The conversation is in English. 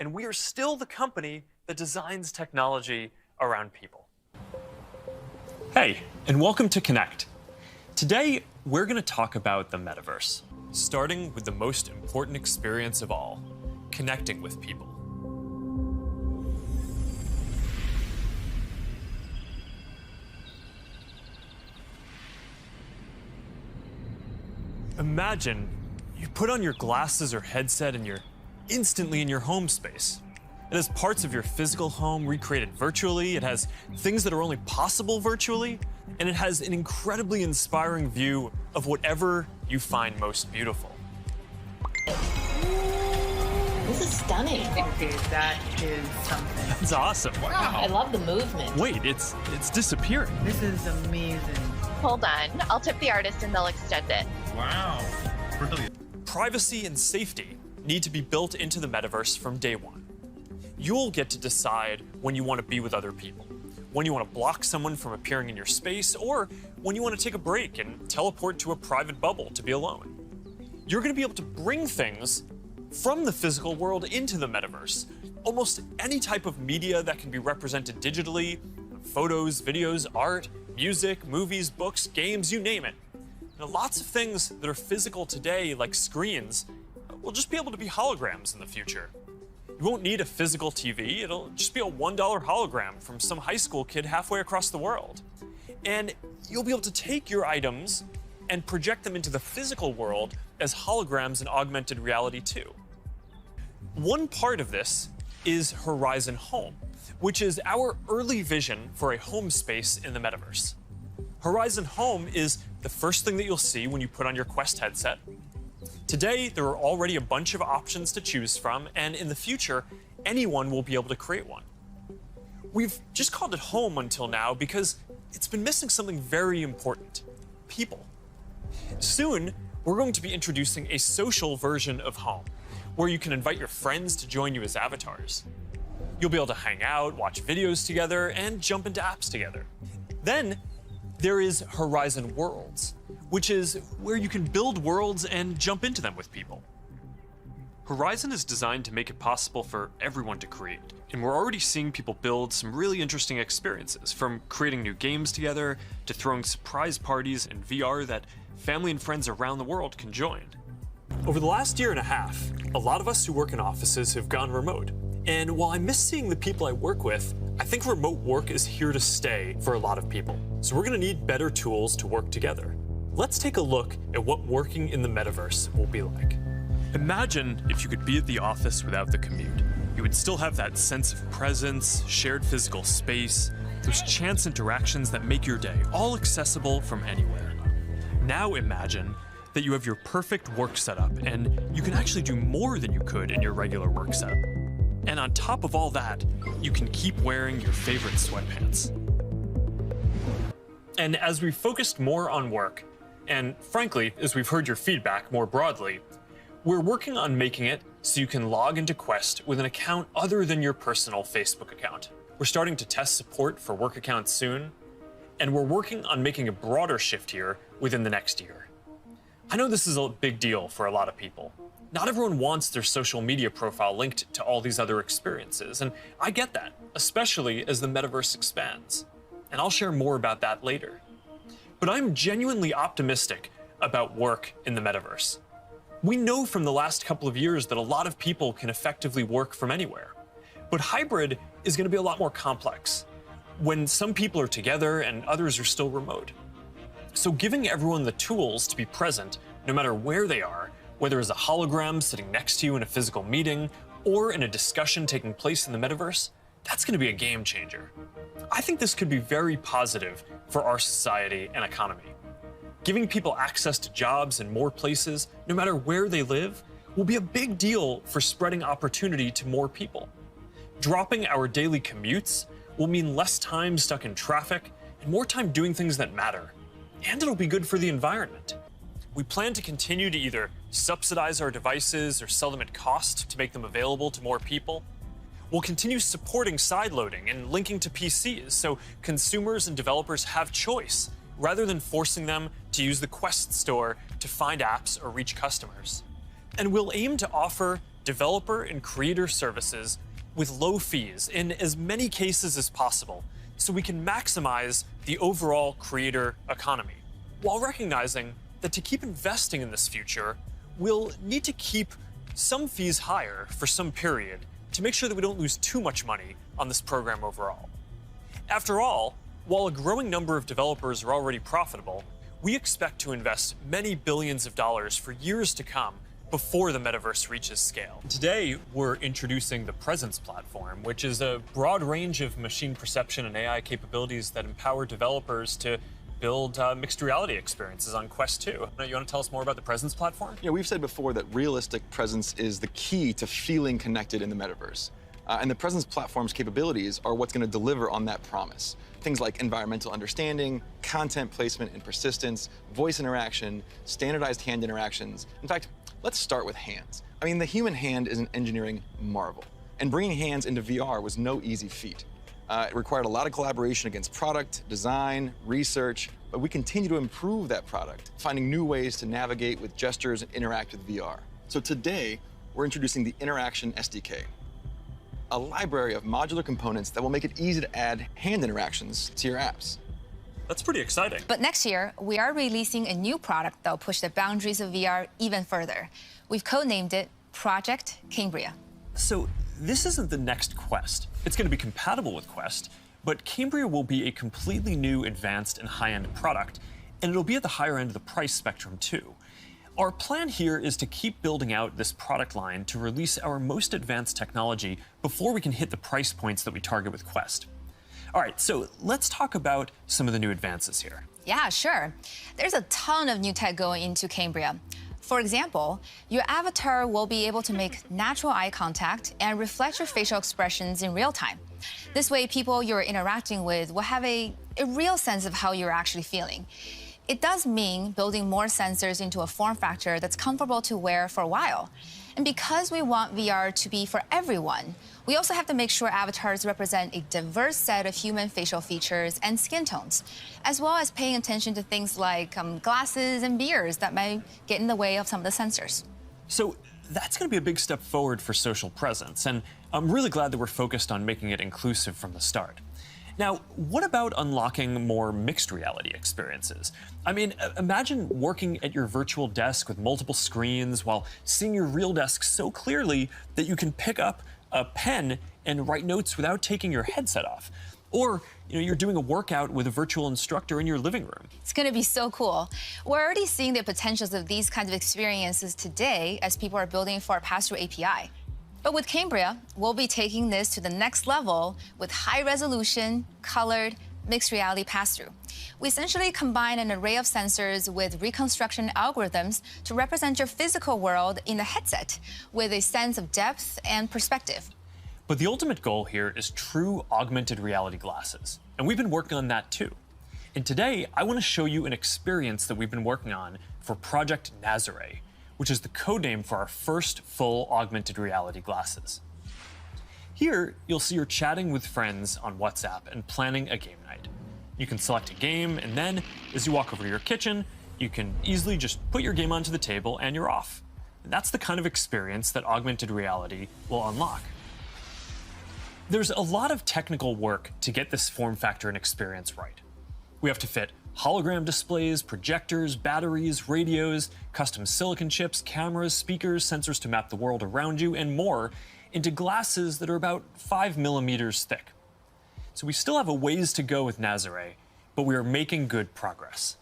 and we are still the company that designs technology around people. Hey, and welcome to Connect. Today, we're going to talk about the metaverse, starting with the most important experience of all, connecting with people. Imagine you put on your glasses or headset and you're instantly in your home space. It has parts of your physical home recreated virtually, it has things that are only possible virtually, and it has an incredibly inspiring view of whatever you find most beautiful. This is stunning. Okay, that is something. That's awesome. Wow. I love the movement. Wait, it's disappearing. This is amazing. Hold on, I'll tip the artist and they'll extend it. Wow, brilliant. Privacy and safety need to be built into the metaverse from day one. You'll get to decide when you want to be with other people, when you want to block someone from appearing in your space, or when you want to take a break and teleport to a private bubble to be alone. You're going to be able to bring things from the physical world into the metaverse. Almost any type of media that can be represented digitally, photos, videos, art, music, movies, books, games, you name it. And lots of things that are physical today, like screens, will just be able to be holograms in the future. You won't need a physical TV, it'll just be a $1 hologram from some high school kid halfway across the world. And you'll be able to take your items and project them into the physical world as holograms in augmented reality too. One part of this is Horizon Home, which is our early vision for a home space in the metaverse. Horizon Home is the first thing that you'll see when you put on your Quest headset. Today, there are already a bunch of options to choose from, and in the future, anyone will be able to create one. We've just called it home until now because it's been missing something very important: people. Soon, we're going to be introducing a social version of home, where you can invite your friends to join you as avatars. You'll be able to hang out, watch videos together, and jump into apps together. Then, there is Horizon Worlds, which is where you can build worlds and jump into them with people. Horizon is designed to make it possible for everyone to create, and we're already seeing people build some really interesting experiences, from creating new games together to throwing surprise parties in VR that family and friends around the world can join. Over the last year and a half, a lot of us who work in offices have gone remote. And while I miss seeing the people I work with, I think remote work is here to stay for a lot of people. So we're going to need better tools to work together. Let's take a look at what working in the metaverse will be like. Imagine if you could be at the office without the commute. You would still have that sense of presence, shared physical space, those chance interactions that make your day all accessible from anywhere. Now imagine that you have your perfect work setup and you can actually do more than you could in your regular work setup. And on top of all that, you can keep wearing your favorite sweatpants. And as we've focused more on work, and frankly, as we've heard your feedback more broadly, we're working on making it so you can log into Quest with an account other than your personal Facebook account. We're starting to test support for work accounts soon, and we're working on making a broader shift here within the next year. I know this is a big deal for a lot of people. Not everyone wants their social media profile linked to all these other experiences, and I get that, especially as the metaverse expands. And I'll share more about that later. But I'm genuinely optimistic about work in the metaverse. We know from the last couple of years that a lot of people can effectively work from anywhere. But hybrid is going to be a lot more complex, when some people are together and others are still remote. So giving everyone the tools to be present, no matter where they are, whether as a hologram sitting next to you in a physical meeting or in a discussion taking place in the metaverse, that's going to be a game changer. I think this could be very positive for our society and economy. Giving people access to jobs in more places, no matter where they live, will be a big deal for spreading opportunity to more people. Dropping our daily commutes will mean less time stuck in traffic and more time doing things that matter. And it'll be good for the environment. We plan to continue to either subsidize our devices or sell them at cost to make them available to more people. We'll continue supporting sideloading and linking to PCs so consumers and developers have choice, rather than forcing them to use the Quest store to find apps or reach customers. And we'll aim to offer developer and creator services with low fees in as many cases as possible so we can maximize the overall creator economy, while recognizing that to keep investing in this future, we'll need to keep some fees higher for some period to make sure that we don't lose too much money on this program overall. After all, while a growing number of developers are already profitable, we expect to invest many billions of dollars for years to come before the metaverse reaches scale. Today, we're introducing the Presence platform, which is a broad range of machine perception and AI capabilities that empower developers to build mixed reality experiences on Quest 2. You want to tell us more about the Presence platform? Yeah, we've said before that realistic presence is the key to feeling connected in the metaverse. And the Presence platform's capabilities are what's going to deliver on that promise. Things like environmental understanding, content placement and persistence, voice interaction, standardized hand interactions. In fact, let's start with hands. I mean, the human hand is an engineering marvel, and bringing hands into VR was no easy feat. It required a lot of collaboration against product, design, research, but we continue to improve that product, finding new ways to navigate with gestures and interact with VR. So today, we're introducing the Interaction SDK, a library of modular components that will make it easy to add hand interactions to your apps. That's pretty exciting. But next year, we are releasing a new product that will push the boundaries of VR even further. We've codenamed it Project Cambria. So this isn't the next Quest. It's going to be compatible with Quest, but Cambria will be a completely new, advanced, and high-end product, and it'll be at the higher end of the price spectrum, too. Our plan here is to keep building out this product line to release our most advanced technology before we can hit the price points that we target with Quest. All right, so let's talk about some of the new advances here. Yeah, sure. There's a ton of new tech going into Cambria. For example, your avatar will be able to make natural eye contact and reflect your facial expressions in real time. This way, people you're interacting with will have a real sense of how you're actually feeling. It does mean building more sensors into a form factor that's comfortable to wear for a while. And because we want VR to be for everyone, we also have to make sure avatars represent a diverse set of human facial features and skin tones, as well as paying attention to things like glasses and beards that might get in the way of some of the sensors. So that's going to be a big step forward for social presence, and I'm really glad that we're focused on making it inclusive from the start. Now, what about unlocking more mixed reality experiences? I mean, imagine working at your virtual desk with multiple screens while seeing your real desk so clearly that you can pick up a pen and write notes without taking your headset off. Or, you're doing a workout with a virtual instructor in your living room. It's going to be so cool. We're already seeing the potentials of these kinds of experiences today as people are building for our pass-through API. But with Cambria, we'll be taking this to the next level with high-resolution, colored, mixed reality pass-through. We essentially combine an array of sensors with reconstruction algorithms to represent your physical world in the headset with a sense of depth and perspective. But the ultimate goal here is true augmented reality glasses, and we've been working on that too. And today, I want to show you an experience that we've been working on for Project Nazare, which is the codename for our first full augmented reality glasses. Here, you'll see you're chatting with friends on WhatsApp and planning a game night. You can select a game, and then, as you walk over to your kitchen, you can easily just put your game onto the table and you're off. And that's the kind of experience that augmented reality will unlock. There's a lot of technical work to get this form factor and experience right. We have to fit hologram displays, projectors, batteries, radios, custom silicon chips, cameras, speakers, sensors to map the world around you, and more into glasses that are about 5 millimeters thick. So we still have a ways to go with Nazare, but we are making good progress.